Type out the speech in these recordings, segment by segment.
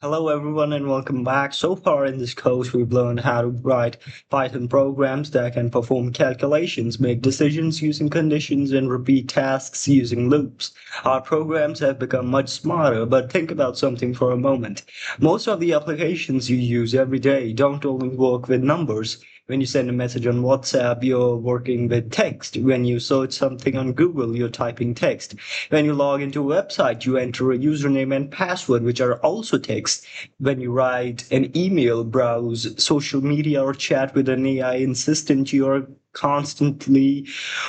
Hello everyone and welcome back. So far in this course, we've learned how to write Python programs that can perform calculations, make decisions using conditions, and repeat tasks using loops. Our programs have become much smarter, but think about something for a moment. Most of the applications you use every day don't only work with numbers. When you send a message on WhatsApp, you're working with text. When you search something on Google, you're typing text. When you log into a website, you enter a username and password, which are also text. When you write an email, browse social media, or chat with an AI assistant, you're constantly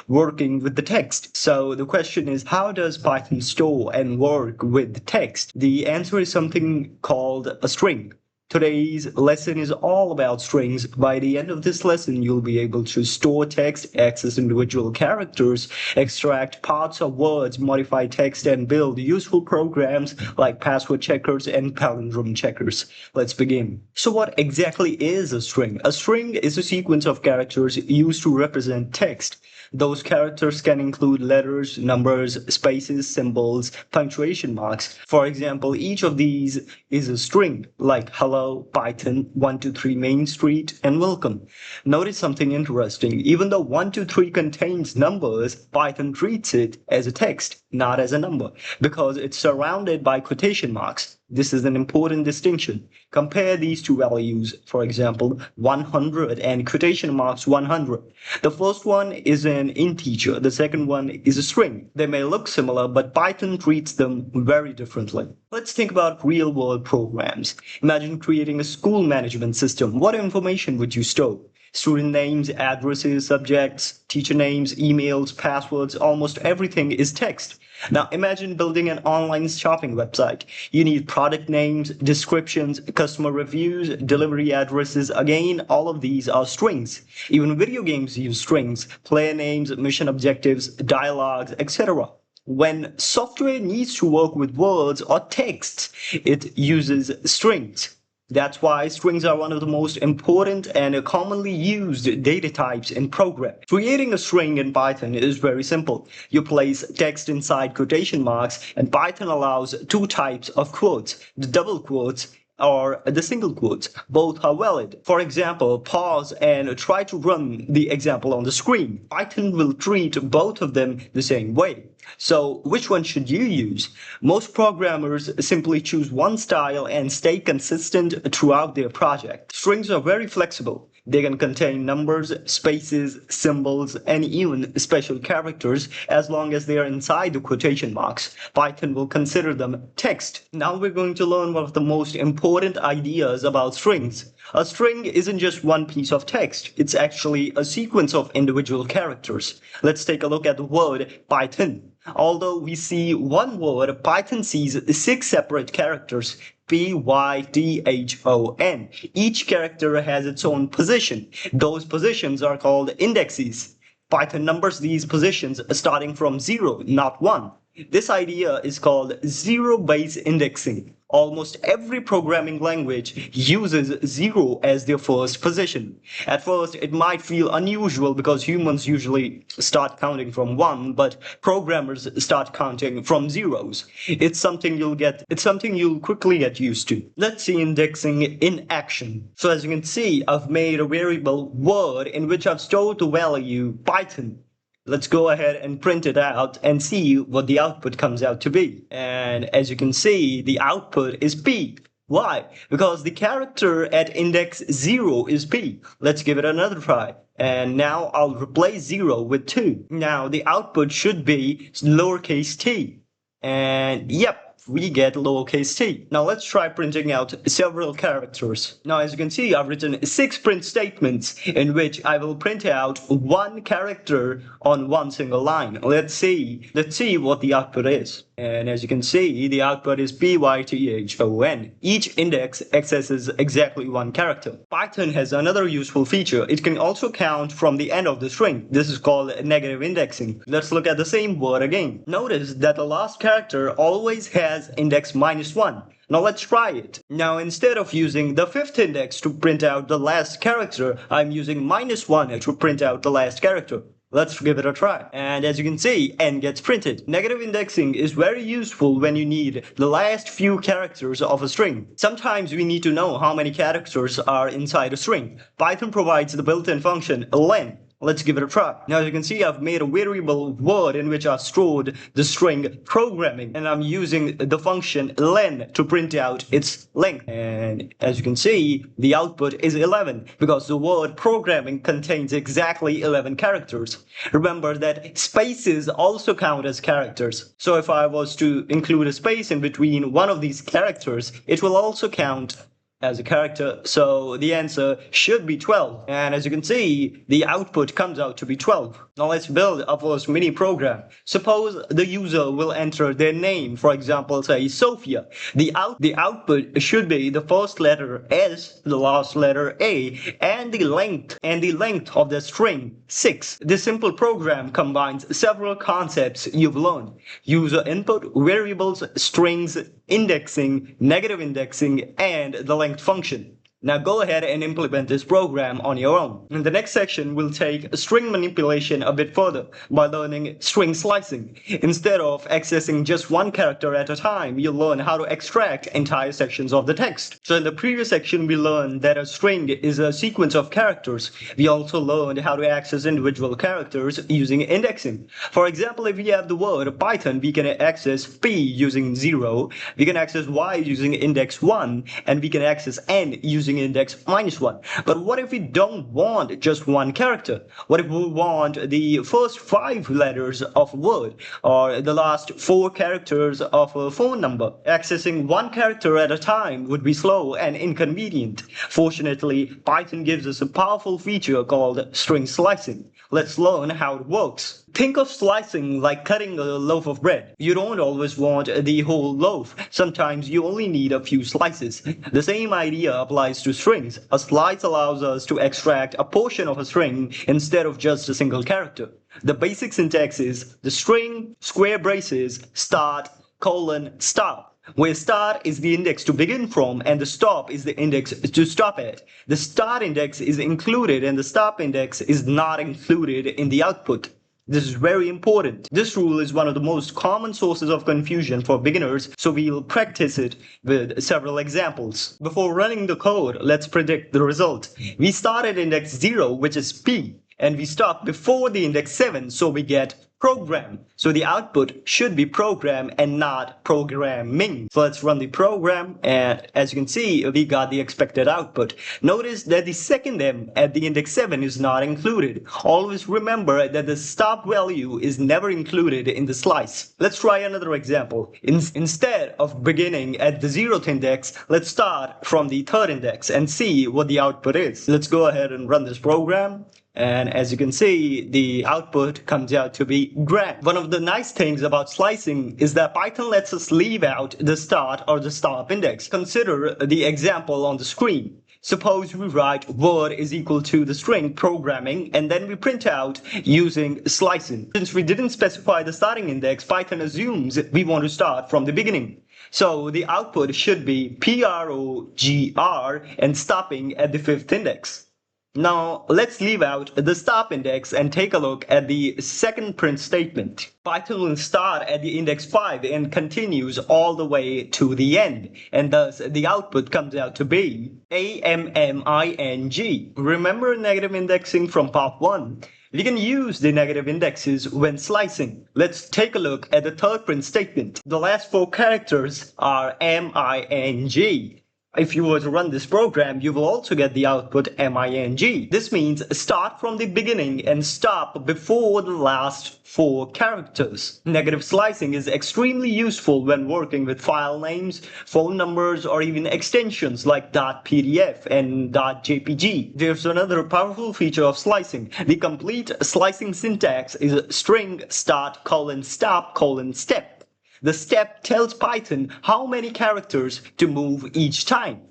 working with the text. So the question is, how does Python store and work with text? The answer is something called a string. Today's lesson is all about strings. By the end of this lesson, you'll be able to store text, access individual characters, extract parts of words, modify text, and build useful programs like password checkers and palindrome checkers. Let's begin. So what exactly is a string? A string is a sequence of characters used to represent text. Those characters can include letters, numbers, spaces, symbols, punctuation marks. For example, each of these is a string, like hello, Python, 123 Main Street, and welcome. Notice something interesting. Even though 123 contains numbers, Python treats it as a text, not as a number, because it's surrounded by quotation marks. This is an important distinction. Compare these two values, for example, 100 and quotation marks 100. The first one is an integer, the second one is a string. They may look similar, but Python treats them very differently. Let's think about real-world programs. Imagine creating a school management system. What information would you store? Student names, addresses, subjects, teacher names, emails, passwords, almost everything is text. Now imagine building an online shopping website. You need product names, descriptions, customer reviews, delivery addresses. Again, all of these are strings. Even video games use strings, player names, mission objectives, dialogues, etc. When software needs to work with words or texts, it uses strings. That's why strings are one of the most important and commonly used data types in programming. Creating a string in Python is very simple. You place text inside quotation marks, and Python allows two types of quotes, the double quotes or the single quotes. Both are valid. For example, pause and try to run the example on the screen. Python will treat both of them the same way. So which one should you use? Most programmers simply choose one style and stay consistent throughout their project. Strings are very flexible. They can contain numbers, spaces, symbols, and even special characters as long as they are inside the quotation marks. Python will consider them text. Now we're going to learn one of the most important ideas about strings. A string isn't just one piece of text, it's actually a sequence of individual characters. Let's take a look at the word Python. Although we see one word, Python sees six separate characters. Python. Each character has its own position. Those positions are called indexes. Python numbers these positions starting from 0, not 1. This idea is called zero-based indexing. Almost every programming language uses 0 as their first position. At first, it might feel unusual because humans usually start counting from 1, but programmers start counting from zeros. It's something you'll quickly get used to. Let's see indexing in action. So as you can see, I've made a variable word in which I've stored the value Python. Let's go ahead and print it out and see what the output comes out to be. And as you can see, the output is P. Why? Because the character at index 0 is P. Let's give it another try. And now I'll replace 0 with 2. Now the output should be lowercase t. And yep, we get lowercase t. Now let's try printing out several characters. Now as you can see, I've written 6 print statements in which I will print out one character on one single line. Let's see what the output is. And as you can see, the output is Python. Each index accesses exactly one character. Python has another useful feature. It can also count from the end of the string. This is called negative indexing. Let's look at the same word again. Notice that the last character always has index -1. Now let's try it. Now instead of using the 5th index to print out the last character, I'm using -1 to print out the last character. Let's give it a try. And as you can see, n gets printed. Negative indexing is very useful when you need the last few characters of a string. Sometimes we need to know how many characters are inside a string. Python provides the built-in function len. Let's give it a try. Now, as you can see, I've made a variable word in which I've stored the string programming, and I'm using the function len to print out its length. And as you can see, the output is 11 because the word programming contains exactly 11 characters. Remember that spaces also count as characters. So if I was to include a space in between one of these characters, it will also count as a character, so the answer should be 12. And as you can see, the output comes out to be 12. Now let's build our first mini program. Suppose the user will enter their name, for example, say Sophia. The output should be the first letter S, the last letter A, and the length of the string 6. This simple program combines several concepts you've learned: user input, variables, strings, indexing, negative indexing, and the length function. Now go ahead and implement this program on your own. In the next section, we'll take string manipulation a bit further by learning string slicing. Instead of accessing just one character at a time, you'll learn how to extract entire sections of the text. So in the previous section, we learned that a string is a sequence of characters. We also learned how to access individual characters using indexing. For example, if we have the word Python, we can access P using 0, we can access Y using index 1, and we can access N using index -1. But what if we don't want just one character? What if we want the first 5 letters of a word or the last 4 characters of a phone number? Accessing one character at a time would be slow and inconvenient. Fortunately, Python gives us a powerful feature called string slicing. Let's learn how it works. Think of slicing like cutting a loaf of bread. You don't always want the whole loaf. Sometimes you only need a few slices. The same idea applies to strings. A slice allows us to extract a portion of a string instead of just a single character. The basic syntax is the string, square braces, start, colon, stop, where start is the index to begin from and the stop is the index to stop at. The start index is included and the stop index is not included in the output. This is very important. This rule is one of the most common sources of confusion for beginners, so we'll practice it with several examples. Before running the code, let's predict the result. We start at index 0, which is P, and we stop before the index 7, so we get program. So the output should be program and not programming. So let's run the program, and as you can see, we got the expected output. Notice that the second M at the index 7 is not included. Always remember that the stop value is never included in the slice. Let's try another example. Instead of beginning at the 0th index, let's start from the 3rd index and see what the output is. Let's go ahead and run this program. And as you can see, the output comes out to be gram. One of the nice things about slicing is that Python lets us leave out the start or the stop index. Consider the example on the screen. Suppose we write word is equal to the string programming and then we print out using slicing. Since we didn't specify the starting index, Python assumes we want to start from the beginning. So the output should be PROGR and stopping at the 5th index. Now, let's leave out the stop index and take a look at the second print statement. Python will start at the index 5 and continues all the way to the end, and thus the output comes out to be AMMING. Remember negative indexing from part 1? We can use the negative indexes when slicing. Let's take a look at the third print statement. The last 4 characters are MING. If you were to run this program, you will also get the output MING. This means start from the beginning and stop before the last 4 characters. Negative slicing is extremely useful when working with file names, phone numbers, or even extensions like .pdf and .jpg. There's another powerful feature of slicing. The complete slicing syntax is string start colon stop colon step. The step tells Python how many characters to move each time.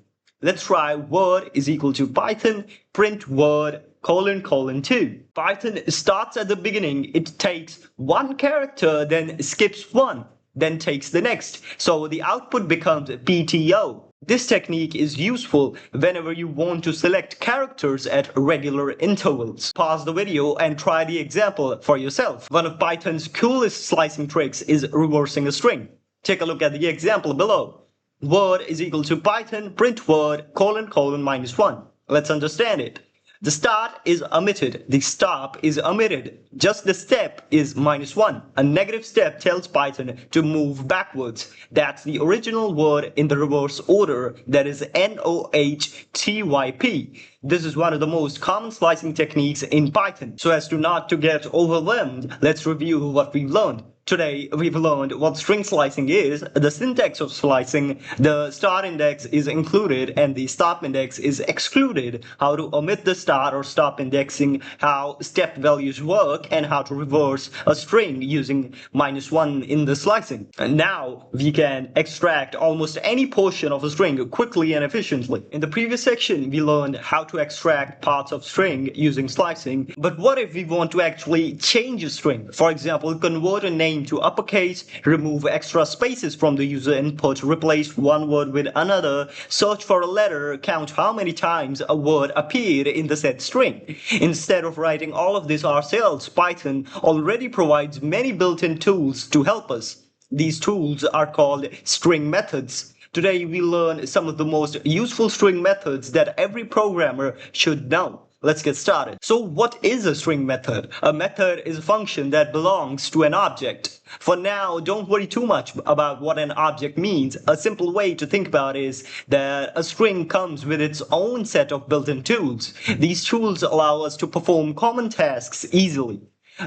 Let's try word is equal to Python print word colon colon 2. Python starts at the beginning, it takes one character, then skips one, then takes the next. So the output becomes PTO. This technique is useful whenever you want to select characters at regular intervals. Pause the video and try the example for yourself. One of Python's coolest slicing tricks is reversing a string. Take a look at the example below. Word is equal to Python print word : -1. Let's understand it. The start is omitted, the stop is omitted, just the step is -1. A negative step tells Python to move backwards. That's the original word in the reverse order, that is NOHTYP. This is one of the most common slicing techniques in Python. So as to not to get overwhelmed, let's review what we've learned. Today, we've learned what string slicing is, the syntax of slicing, the start index is included and the stop index is excluded, how to omit the start or stop indexing, how step values work, and how to reverse a string using -1 in the slicing. And now, we can extract almost any portion of a string quickly and efficiently. In the previous section, we learned how to extract parts of string using slicing, but what if we want to actually change a string? For example, convert a name to uppercase, remove extra spaces from the user input, replace one word with another, search for a letter, count how many times a word appeared in the said string. Instead of writing all of this ourselves, Python already provides many built-in tools to help us. These tools are called string methods. Today we learn some of the most useful string methods that every programmer should know. Let's get started. So what is a string method? A method is a function that belongs to an object. For now, don't worry too much about what an object means. A simple way to think about it is that a string comes with its own set of built-in tools. These tools allow us to perform common tasks easily.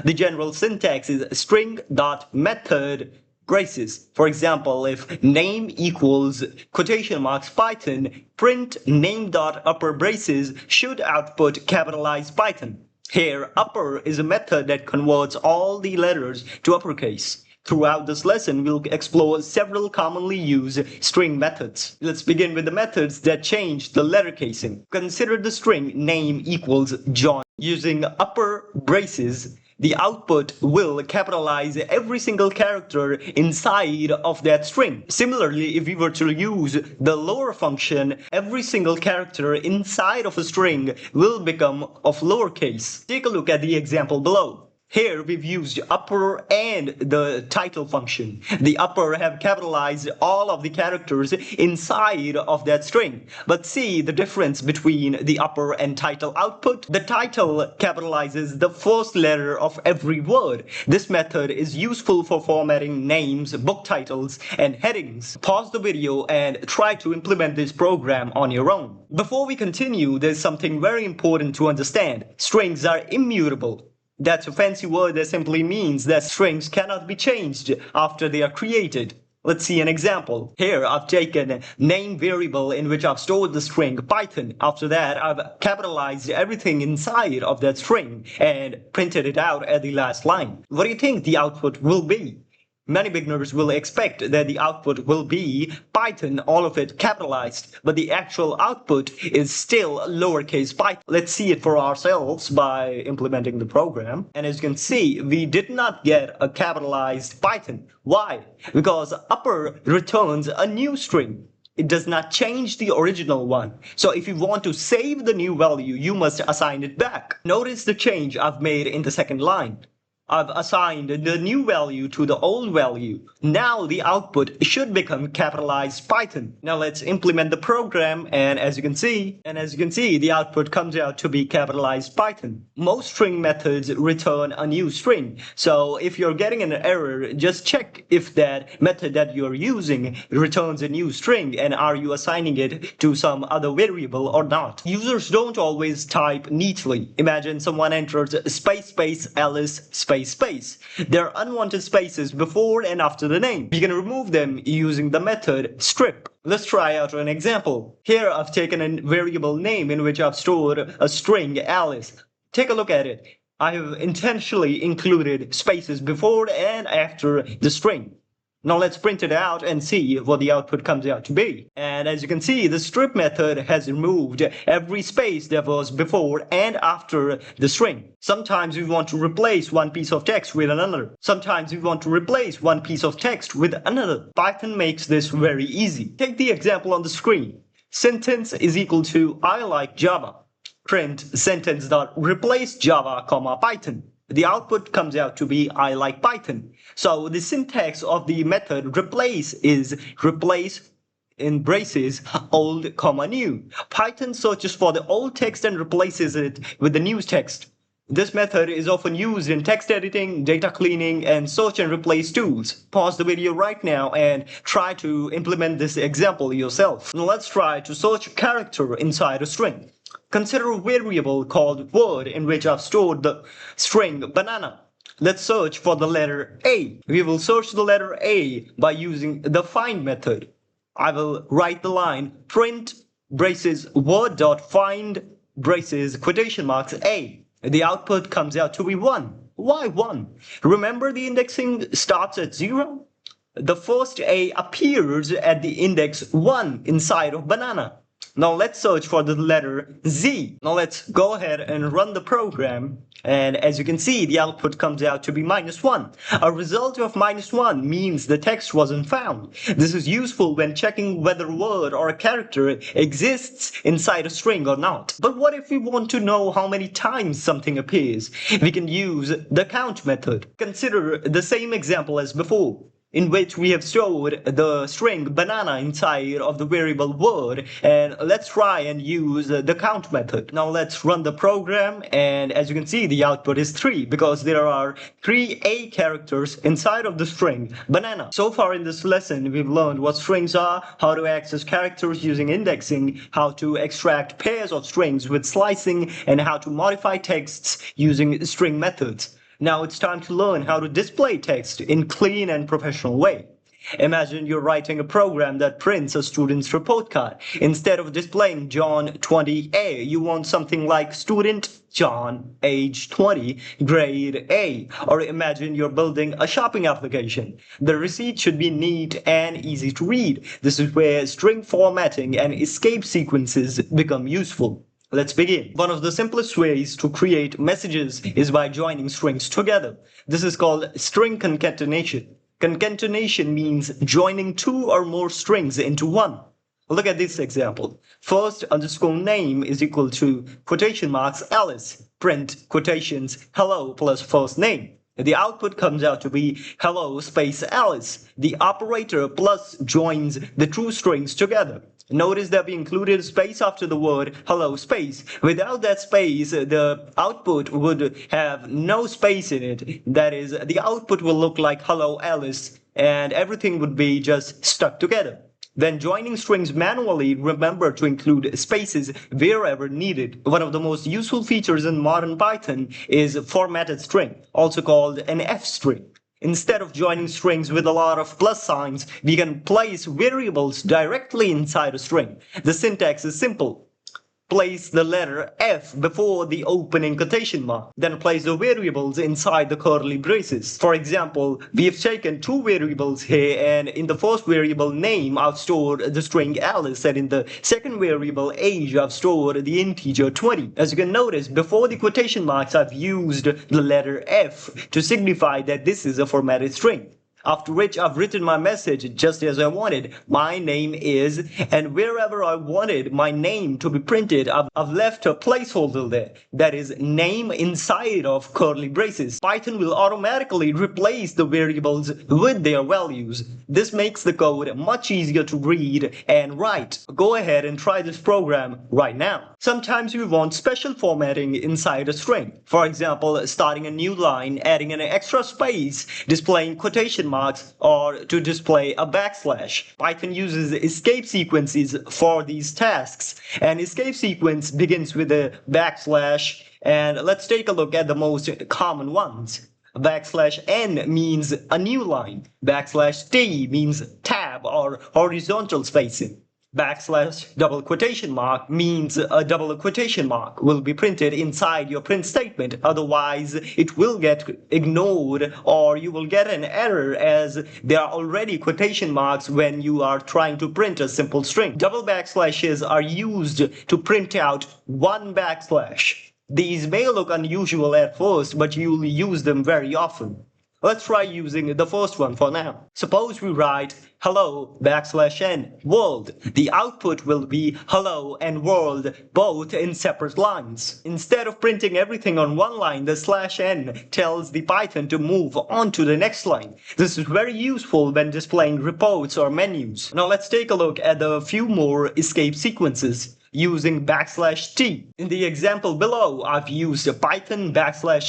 The general syntax is string.method braces. For example, if name equals (Python, print name.upper braces should output capitalized Python. Here, upper is a method that converts all the letters to uppercase. Throughout this lesson, we'll explore several commonly used string methods. Let's begin with the methods that change the letter casing. Consider the string name equals John. Using upper braces, the output will capitalize every single character inside of that string. Similarly, if we were to use the lower function, every single character inside of a string will become of lowercase. Take a look at the example below. Here we've used upper and the title function. The upper have capitalized all of the characters inside of that string. But see the difference between the upper and title output? The title capitalizes the first letter of every word. This method is useful for formatting names, book titles, and headings. Pause the video and try to implement this program on your own. Before we continue, there's something very important to understand. Strings are immutable. That's a fancy word that simply means that strings cannot be changed after they are created. Let's see an example. Here I've taken a name variable in which I've stored the string Python. After that, I've capitalized everything inside of that string and printed it out at the last line. What do you think the output will be? Many beginners will expect that the output will be Python, all of it capitalized, but the actual output is still lowercase Python. Let's see it for ourselves by implementing the program. And as you can see, we did not get a capitalized Python. Why? Because upper returns a new string. It does not change the original one. So if you want to save the new value, you must assign it back. Notice the change I've made in the second line. I've assigned the new value to the old value. Now the output should become capitalized Python. Now let's implement the program, and as you can see, the output comes out to be capitalized Python. Most string methods return a new string. So if you're getting an error, just check if that method that you're using returns a new string and are you assigning it to some other variable or not. Users don't always type neatly. Imagine someone enters space Alice space. There are unwanted spaces before and after the name. You can remove them using the method strip. Let's try out an example. Here I've taken a variable name in which I've stored a string Alice. Take a look at it. I have intentionally included spaces before and after the string. Now let's print it out and see what the output comes out to be. And as you can see, the strip method has removed every space that was before and after the string. Sometimes we want to replace one piece of text with another. Sometimes we want to replace one piece of text with another. Python makes this very easy. Take the example on the screen. Sentence is equal to I like Java. Print sentence.replace Java, Python. The output comes out to be I like Python. So the syntax of the method replace is replace in braces old, new. Python searches for the old text and replaces it with the new text. This method is often used in text editing, data cleaning, and search and replace tools. Pause the video right now and try to implement this example yourself. Now let's try to search a character inside a string. Consider a variable called word in which I've stored the string banana. Let's search for the letter A. We will search the letter A by using the find method. I will write the line print braces word.find braces quotation marks A. The output comes out to be 1. Why 1? Remember the indexing starts at 0? The first A appears at the index 1 inside of banana. Now let's search for the letter Z. Now let's go ahead and run the program. And as you can see, the output comes out to be -1. A result of -1 means the text wasn't found. This is useful when checking whether a word or a character exists inside a string or not. But what if we want to know how many times something appears? We can use the count method. Consider the same example as before, in which we have stored the string banana inside of the variable word, and let's try and use the count method. Now let's run the program, and as you can see, the output is 3 because there are 3 A characters inside of the string banana. So far in this lesson, we've learned what strings are, how to access characters using indexing, how to extract pairs of strings with slicing, and how to modify texts using string methods. Now it's time to learn how to display text in clean and professional way. Imagine you're writing a program that prints a student's report card. Instead of displaying John 20A, you want something like student John, age 20, grade A. Or imagine you're building a shopping application. The receipt should be neat and easy to read. This is where string formatting and escape sequences become useful. Let's begin. One of the simplest ways to create messages is by joining strings together. This is called string concatenation. Concatenation means joining 2 or more strings into one. Look at this example. First underscore name is equal to quotation marks Alice. Print quotations hello plus first name. The output comes out to be hello space Alice. The operator plus joins the two strings together. Notice that we included a space after the word hello space. Without that space, the output would have no space in it. That is, the output will look like hello Alice, and everything would be just stuck together. When joining strings manually, remember to include spaces wherever needed. One of the most useful features in modern Python is formatted string, also called an F string. Instead of joining strings with a lot of plus signs, we can place variables directly inside a string. The syntax is simple. Place the letter F before the opening quotation mark. Then place the variables inside the curly braces. For example, we have taken 2 variables here, and in the first variable name, I've stored the string Alice, and in the second variable age, I've stored the integer 20. As you can notice, before the quotation marks, I've used the letter F to signify that this is a formatted string. After which I've written my message just as I wanted. My name is, and wherever I wanted my name to be printed, I've left a placeholder there. That is name inside of curly braces. Python will automatically replace the variables with their values. This makes the code much easier to read and write. Go ahead and try this program right now. Sometimes we want special formatting inside a string. For example, starting a new line, adding an extra space, displaying quotation marks, or to display a backslash. Python uses escape sequences for these tasks. An escape sequence begins with a backslash, and let's take a look at the most common ones. Backslash n means a new line. Backslash t means tab or horizontal spacing. Backslash double quotation mark means a double quotation mark will be printed inside your print statement. Otherwise, it will get ignored or you will get an error as there are already quotation marks when you are trying to print a simple string. Double backslashes are used to print out one backslash. These may look unusual at first, but you'll use them very often. Let's try using the first one for now. Suppose we write hello \n world. The output will be hello and world both in separate lines. Instead of printing everything on one line, the /n tells the Python to move on to the next line. This is very useful when displaying reports or menus. Now let's take a look at a few more escape sequences using \t. In the example below, I've used Python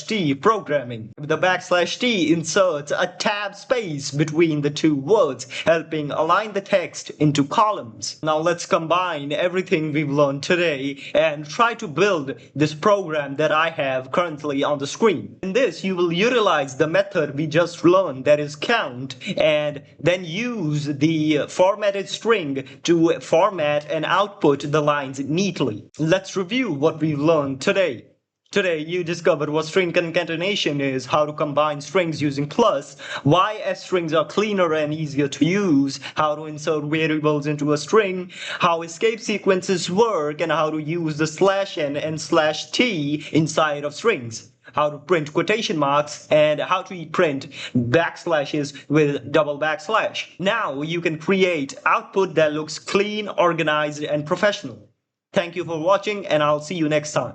\t programming. The \t inserts a tab space between the two words, helping align the text into columns. Now let's combine everything we've learned today and try to build this program that I have currently on the screen. In this, you will utilize the method we just learned, that is count, and then use the formatted string to format and output the lines neatly. Let's review what we've learned today. Today, you discovered what string concatenation is, how to combine strings using plus, why strings are cleaner and easier to use, how to insert variables into a string, how escape sequences work, and how to use the /n and /t inside of strings, how to print quotation marks, and how to print backslashes with double backslash. Now you can create output that looks clean, organized, and professional. Thank you for watching, and I'll see you next time.